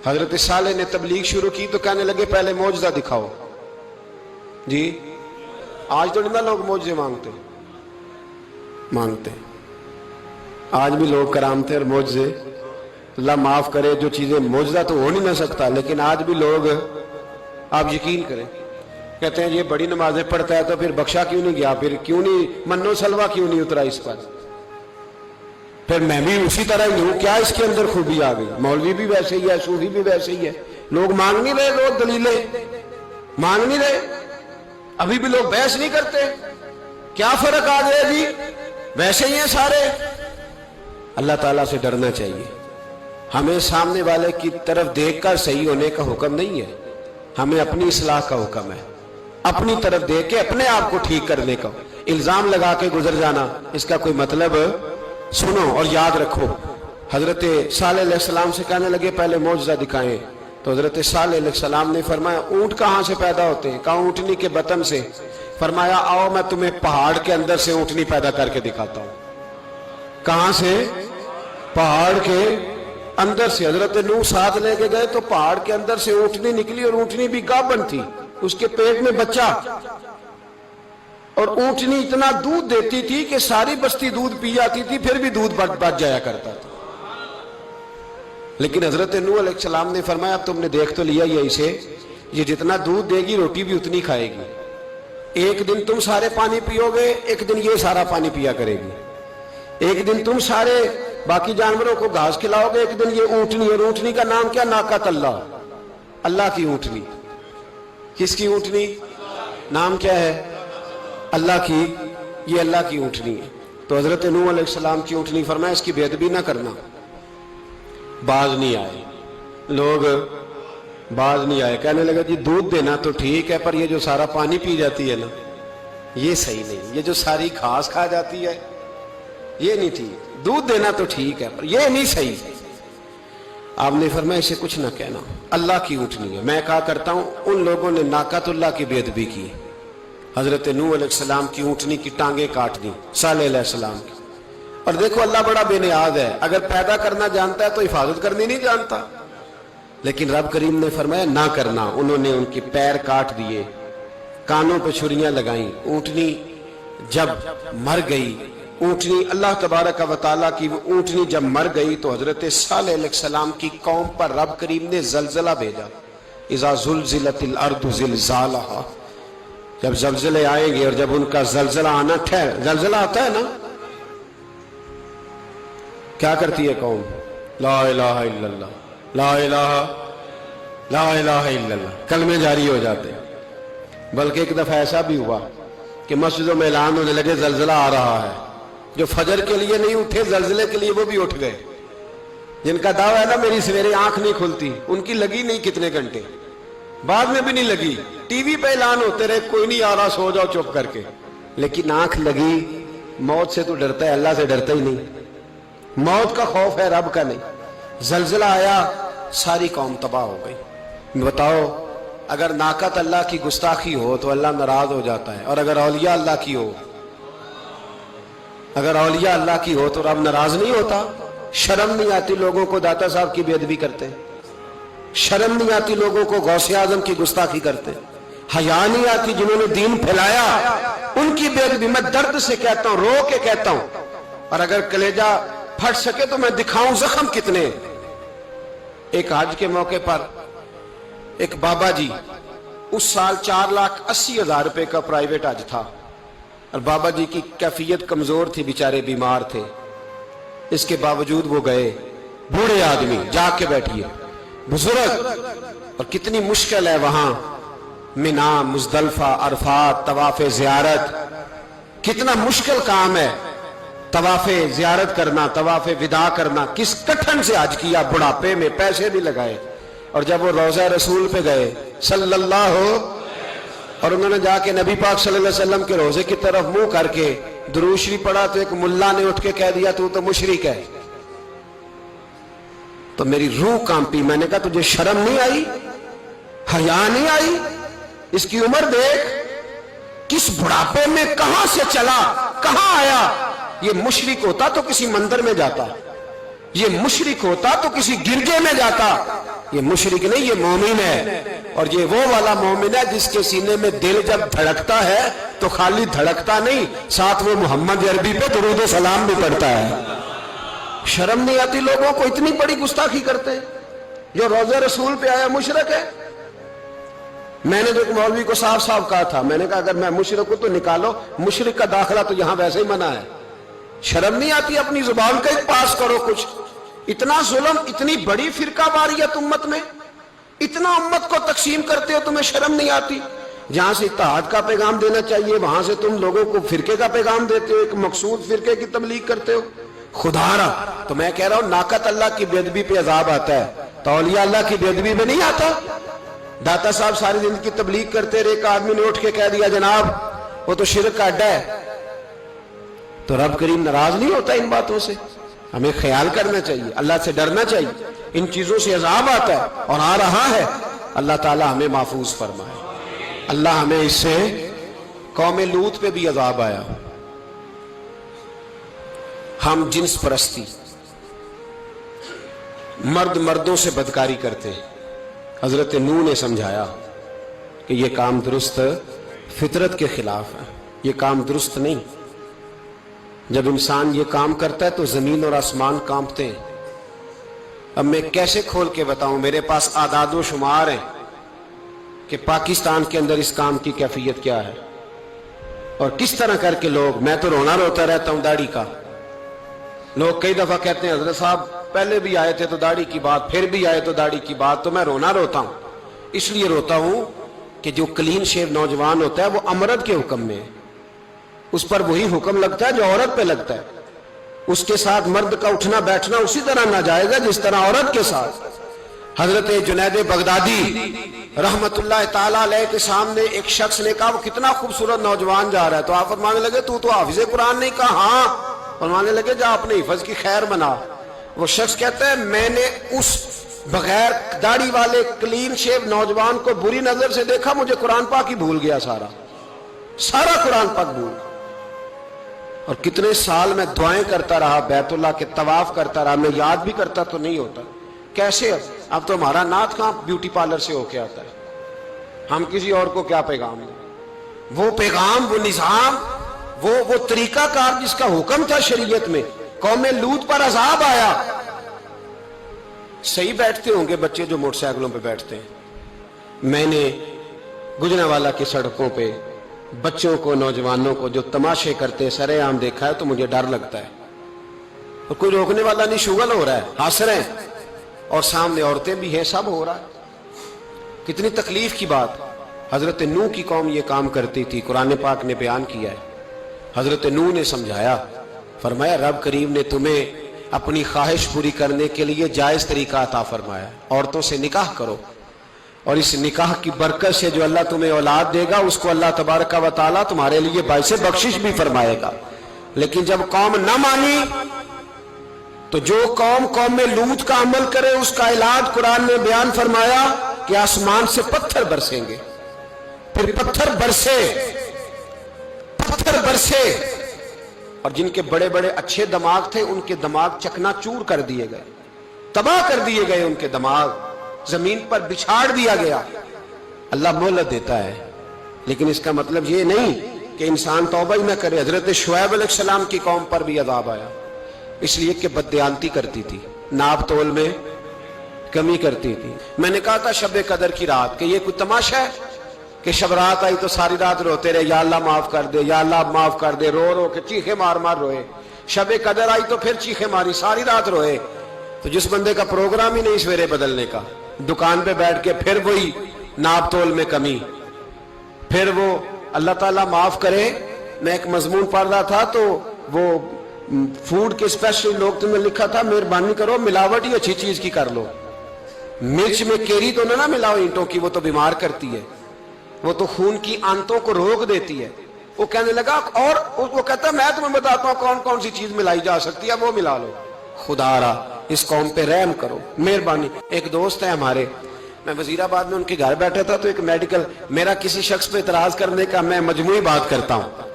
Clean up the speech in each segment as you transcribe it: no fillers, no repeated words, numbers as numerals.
حضرت صالح نے تبلیغ شروع کی تو کہنے لگے پہلے معجزہ دکھاؤ جی. آج تو نہیں نا لوگ معجزے مانگتے آج بھی لوگ کرامتے اور معجزے. اللہ معاف کرے، جو چیزیں معجزہ تو ہو نہیں نہ سکتا، لیکن آج بھی لوگ، آپ یقین کریں، کہتے ہیں یہ بڑی نمازیں پڑھتا ہے تو پھر بخشا کیوں نہیں گیا، پھر کیوں نہیں منو سلوا کیوں نہیں اترا اس پر، پھر میں بھی اسی طرح ہی ہوں، کیا اس کے اندر خوبی آ گئی. مولوی بھی ویسے ہی ہے، صوفی بھی ویسے ہی ہے. لوگ مانگ نہیں رہے، لوگ دلیلیں مانگ نہیں رہے. ابھی بھی لوگ بحث نہیں کرتے. کیا فرق آ گیا جی، ویسے ہی ہیں سارے. اللہ تعالیٰ سے ڈرنا چاہیے. ہمیں سامنے والے کی طرف دیکھ کر صحیح ہونے کا حکم نہیں ہے، ہمیں اپنی اصلاح کا حکم ہے. اپنی طرف دیکھ کے اپنے آپ کو ٹھیک کرنے کا. الزام لگا کے گزر جانا، اس کا کوئی مطلب. سنو اور یاد رکھو، حضرت صالح علیہ السلام سے کہنے لگے پہلے معجزہ دکھائیں. تو حضرت صالح علیہ السلام نے فرمایا اونٹ کہاں سے پیدا ہوتے ہیں؟ کہا اونٹنی کے بطن سے. فرمایا آؤ میں تمہیں پہاڑ کے اندر سے اونٹنی پیدا کر کے دکھاتا ہوں. کہاں سے؟ پہاڑ کے اندر سے. حضرت نوح ساتھ لے کے گئے تو پہاڑ کے اندر سے اونٹنی نکلی، اور اونٹنی بھی گابن تھی، اس کے پیٹ میں بچہ. اور اونٹنی اتنا دودھ دیتی تھی کہ ساری بستی دودھ پی جاتی تھی، پھر بھی دودھ بچ جایا کرتا تھا. لیکن حضرت نوح علیہ السلام نے فرمایا اب تم نے دیکھ تو لیا یہ اسے، یہ جتنا دودھ دے گی روٹی بھی اتنی کھائے گی. ایک دن تم سارے پانی پیو گے، ایک دن یہ سارا پانی پیا کرے گی. ایک دن تم سارے باقی جانوروں کو گھاس کھلاؤ گے، ایک دن یہ اونٹنی. اور اونٹنی کا نام کیا؟ ناقۃ اللہ، اللہ کی اونٹنی. کس کی اونٹنی؟ نام کیا ہے؟ اللہ کی. یہ اللہ کی اونٹنی ہے. تو حضرت نوح علیہ السلام کی اونٹنی. فرمایا اس کی بے ادبی نہ کرنا. باز نہیں آئے لوگ، باز نہیں آئے. کہنے لگا جی دودھ دینا تو ٹھیک ہے، پر یہ جو سارا پانی پی جاتی ہے نا، یہ صحیح نہیں. یہ جو ساری گھاس کھا جاتی ہے یہ نہیں ٹھیک. دودھ دینا تو ٹھیک ہے پر یہ نہیں صحیح. آپ نے فرمایا اسے کچھ نہ کہنا، اللہ کی اونٹنی ہے. میں کہا کرتا ہوں ان لوگوں نے ناقۃ اللہ کی بے ادبی کی. حضرت نوح علیہ السلام کی اونٹنی کی ٹانگیں کاٹ دی، صالح علیہ السلام کی. اور دیکھو اللہ بڑا بے نیاز ہے، اگر پیدا کرنا جانتا ہے تو حفاظت کرنی نہیں جانتا. لیکن رب کریم نے فرمایا نہ کرنا. انہوں نے ان کے پیر کاٹ دیے، کانوں پہ چھریاں لگائیں. اونٹنی جب مر گئی، اونٹنی اللہ تبارک و تعالیٰ کی اونٹنی جب مر گئی تو حضرت صالح علیہ السلام کی قوم پر رب کریم نے زلزلہ بھیجا. اذا زلزلت الارض زلزالہا. جب زلزلے آئیں گے اور جب ان کا زلزلہ آنا زلزلہ آتا ہے نا، کیا کرتی ہے قوم؟ لا الہ الا اللہ، لا الہ الا اللہ، کلمے جاری ہو جاتے ہیں. بلکہ ایک دفعہ ایسا بھی ہوا کہ مسجدوں میں اعلان ہونے لگے زلزلہ آ رہا ہے. جو فجر کے لیے نہیں اٹھے زلزلے کے لیے وہ بھی اٹھ گئے. جن کا دعویٰ ہے نا میری سویرے آنکھ نہیں کھلتی، ان کی لگی نہیں کتنے گھنٹے، بعد میں بھی نہیں لگی. ٹی وی پہ اعلان ہوتے رہے کوئی نہیں آ رہا، سو جاؤ چپ کر کے. لیکن آنکھ لگی. موت سے تو ڈرتا ہے، اللہ سے ڈرتا ہی نہیں. موت کا خوف ہے، رب کا نہیں. زلزلہ آیا، ساری قوم تباہ ہو گئی. بتاؤ اگر ناقۃ اللہ کی گستاخی ہو تو اللہ ناراض ہو جاتا ہے، اور اگر اولیاء اللہ کی ہو، اگر اولیاء اللہ کی ہو تو رب ناراض نہیں ہوتا. شرم نہیں آتی لوگوں کو داتا صاحب کی بے ادبی کرتے ہیں، شرم نہیں آتی لوگوں کو غوث اعظم کی گستاخی کرتے ہیں، حیا نہیں آتی جنہوں نے دین پھیلایا ان کی بے ادبی. میں درد سے کہتا ہوں، رو کے کہتا ہوں، اور اگر کلیجہ پھٹ سکے تو میں دکھاؤں زخم کتنے. ایک حج کے موقع پر ایک بابا جی، اس سال 4,80,000 روپے کا پرائیویٹ حج تھا، اور بابا جی کی کیفیت کمزور تھی، بیچارے بیمار تھے. اس کے باوجود وہ گئے. بوڑھے آدمی، جا کے بیٹھیے، بزرگ. اور کتنی مشکل ہے وہاں منا، مزدلفہ، عرفات، طواف زیارت. کتنا مشکل کام ہے طواف زیارت کرنا، طواف وداع کرنا. کس کٹھن سے حج کیا، بڑھاپے میں پیسے بھی لگائے. اور جب وہ روضہ رسول پہ گئے صلی اللہ، اور انہوں نے جا کے نبی پاک صلی اللہ علیہ وسلم کے روزے کی طرف منہ کر کے درود شریف پڑھا تو ایک ملا نے اٹھ کے کہہ دیا تو مشرک ہے. تو میری روح کانپی. میں نے کہا تجھے شرم نہیں آئی، حیا نہیں آئی؟ اس کی عمر دیکھ، کس بڑھاپے میں کہاں سے چلا، کہاں آیا. یہ مشرک ہوتا تو کسی مندر میں جاتا، یہ مشرک ہوتا تو کسی گرجے میں جاتا. یہ مشرک نہیں، یہ مومن ہے، اور یہ وہ والا مومن ہے جس کے سینے میں دل جب دھڑکتا ہے تو خالی دھڑکتا نہیں، ساتھ وہ محمد عربی پہ درود و سلام بھی پڑھتا ہے۔ شرم نہیں آتی لوگوں کو؟ اتنی بڑی گستاخی کرتے ہیں۔ جو روضہ رسول پہ آیا مشرک ہے۔ میں نے تو ایک مولوی کو صاف صاف کہا تھا، میں نے کہا اگر میں مشرک ہوں تو نکالو، مشرک کا داخلہ تو یہاں ویسے ہی منع ہے۔ شرم نہیں آتی؟ اپنی زبان کا ایک پاس کرو کچھ۔ اتنا ظلم، اتنی بڑی فرقہ واریت امت میں، اتنا امت کو تقسیم کرتے ہو، تمہیں شرم نہیں آتی؟ جہاں سے اتحاد کا پیغام دینا چاہیے وہاں سے تم لوگوں کو فرقے کا پیغام دیتے ہو، ایک مقصود فرقے کی تبلیغ کرتے ہو۔ خدا را، تو میں کہہ رہا ہوں ناقت اللہ کی بے ادبی پہ عذاب آتا ہے، تو اولیاء اللہ کی بے ادبی پہ نہیں آتا۔ داتا صاحب ساری زندگی تبلیغ کرتے رہے، ایک آدمی نے اٹھ کے کہہ دیا جناب وہ تو شرک کا اڈا ہے، تو رب کریم ناراض نہیں ہوتا ان باتوں سے؟ ہمیں خیال کرنا چاہیے، اللہ سے ڈرنا چاہیے۔ ان چیزوں سے عذاب آتا ہے اور آ رہا ہے، اللہ تعالی ہمیں محفوظ فرمائے۔ اللہ ہمیں اس سے، قوم لوط پہ بھی عذاب آیا، ہم جنس پرستی، مرد مردوں سے بدکاری کرتے۔ حضرت نوح نے سمجھایا کہ یہ کام درست فطرت کے خلاف ہے، یہ کام درست نہیں۔ جب انسان یہ کام کرتا ہے تو زمین اور آسمان کانپتے ہیں۔ اب میں کیسے کھول کے بتاؤں، میرے پاس اعداد و شمار ہیں کہ پاکستان کے اندر اس کام کی کیفیت کیا ہے اور کس طرح کر کے لوگ، میں تو رونا روتا رہتا ہوں داڑھی کا۔ لوگ کئی دفعہ کہتے ہیں حضرت صاحب پہلے بھی آئے تھے تو داڑھی کی بات، پھر بھی آئے تو داڑھی کی بات، تو میں رونا روتا ہوں۔ اس لیے روتا ہوں کہ جو کلین شیو نوجوان ہوتا ہے وہ امرد کے حکم میں ہے، اس پر وہی حکم لگتا ہے جو عورت پہ لگتا ہے۔ اس کے ساتھ مرد کا اٹھنا بیٹھنا اسی طرح ناجائز ہے جس طرح عورت کے ساتھ۔ حضرت جنید بغدادی رحمت اللہ تعالی علیہ کے سامنے ایک شخص نے کہا وہ کتنا خوبصورت نوجوان جا رہا ہے، تو آپ فرمانے لگے تو حافظ قرآن نہیں؟ کہا ہاں۔ فرمانے لگے جا اپنے حفظ کی خیر بنا۔ وہ شخص کہتا ہے میں نے اس بغیر داڑھی والے کلین شیو نوجوان کو بری نظر سے دیکھا، مجھے قرآن پاک ہی بھول گیا، سارا قرآن پاک بھول۔ اور کتنے سال میں دعائیں کرتا رہا، بیت اللہ کے طواف کرتا رہا، میں یاد بھی کرتا تو نہیں ہوتا۔ کیسے؟ اب تو ہمارا نعت کہاں بیوٹی پارلر سے ہو کے آتا ہے، ہم کسی اور کو کیا پیغام دیں؟ وہ پیغام، وہ نظام، وہ طریقہ کار جس کا حکم تھا شریعت میں، قوم لوط پر عذاب آیا۔ صحیح بیٹھتے ہوں گے بچے جو موٹر سائیکلوں پہ بیٹھتے ہیں، میں نے گجرانوالہ کی سڑکوں پہ بچوں کو، نوجوانوں کو جو تماشے کرتے ہیں سرے عام دیکھا ہے تو مجھے ڈر لگتا ہے، اور کوئی روکنے والا نہیں، شغل ہو رہا ہے، ہنس رہے ہیں، اور سامنے عورتیں بھی ہیں، سب ہو رہا ہے۔ کتنی تکلیف کی بات۔ حضرت نوح کی قوم یہ کام کرتی تھی، قرآن پاک نے بیان کیا ہے۔ حضرت نوح نے سمجھایا، فرمایا رب کریم نے تمہیں اپنی خواہش پوری کرنے کے لیے جائز طریقہ عطا فرمایا، عورتوں سے نکاح کرو، اور اس نکاح کی برکت سے جو اللہ تمہیں اولاد دے گا اس کو اللہ تبارک و تعالیٰ تمہارے لیے باعث بخشش بھی فرمائے گا۔ لیکن جب قوم نہ مانی تو جو قوم میں لوط کا عمل کرے اس کا علاج قرآن نے بیان فرمایا کہ آسمان سے پتھر برسیں گے، پھر پتھر برسے، اور جن کے بڑے بڑے اچھے دماغ تھے ان کے دماغ چکنا چور کر دیے گئے، تباہ کر دیے گئے، ان کے دماغ زمین پر بچھاڑ دیا گیا۔ اللہ مہلت دیتا ہے، لیکن اس کا مطلب یہ نہیں کہ انسان توبہ ہی نہ کرے۔ حضرت شعیب علیہ السلام کی قوم پر بھی عذاب آیا، اس لیے کہ بددیانتی کرتی تھی، ناپ تول میں کمی کرتی تھی۔ میں نے کہا تھا شب قدر کی رات کہ یہ کوئی تماشا ہے کہ شب رات آئی تو ساری رات روتے رہے، یا اللہ معاف کر دے، یا اللہ معاف کر دے، رو رو کے چیخے مار مار روئے۔ شب قدر آئی تو پھر چیخے ماری، ساری رات روئے۔ تو جس بندے کا پروگرام ہی نہیں سویرے بدلنے کا، دکان پہ بیٹھ کے پھر وہی ناپ تول میں کمی، پھر وہ اللہ تعالیٰ معاف کرے۔ میں ایک مضمون پڑھ رہا تھا تو وہ فوڈ کے اسپیشل لوگ تمہیں لکھا تھا مہربانی کرو ملاوٹ ہی اچھی چیز کی کر لو، مرچ میں کیری تو نہ ملاؤ اینٹوں کی، وہ تو بیمار کرتی ہے، وہ تو خون کی آنتوں کو روک دیتی ہے۔ وہ کہنے لگا، اور وہ کہتا ہے میں تمہیں بتاتا ہوں کون کون سی چیز ملائی جا سکتی ہے، وہ ملا لو۔ خدا را اس قوم پہ رحم کرو، مہربانی۔ ایک دوست ہے ہمارے، میں وزیر آباد میں ان کے گھر بیٹھا تھا تو ایک میڈیکل، میرا کسی شخص پہ اعتراض کرنے کا میں مجموعی بات کرتا ہوں۔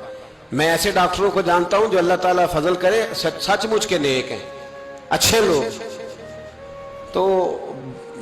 میں ایسے ڈاکٹروں کو جانتا ہوں جو اللہ تعالیٰ فضل کرے سچ مچ کے نیک ہیں، اچھے لوگ۔ تو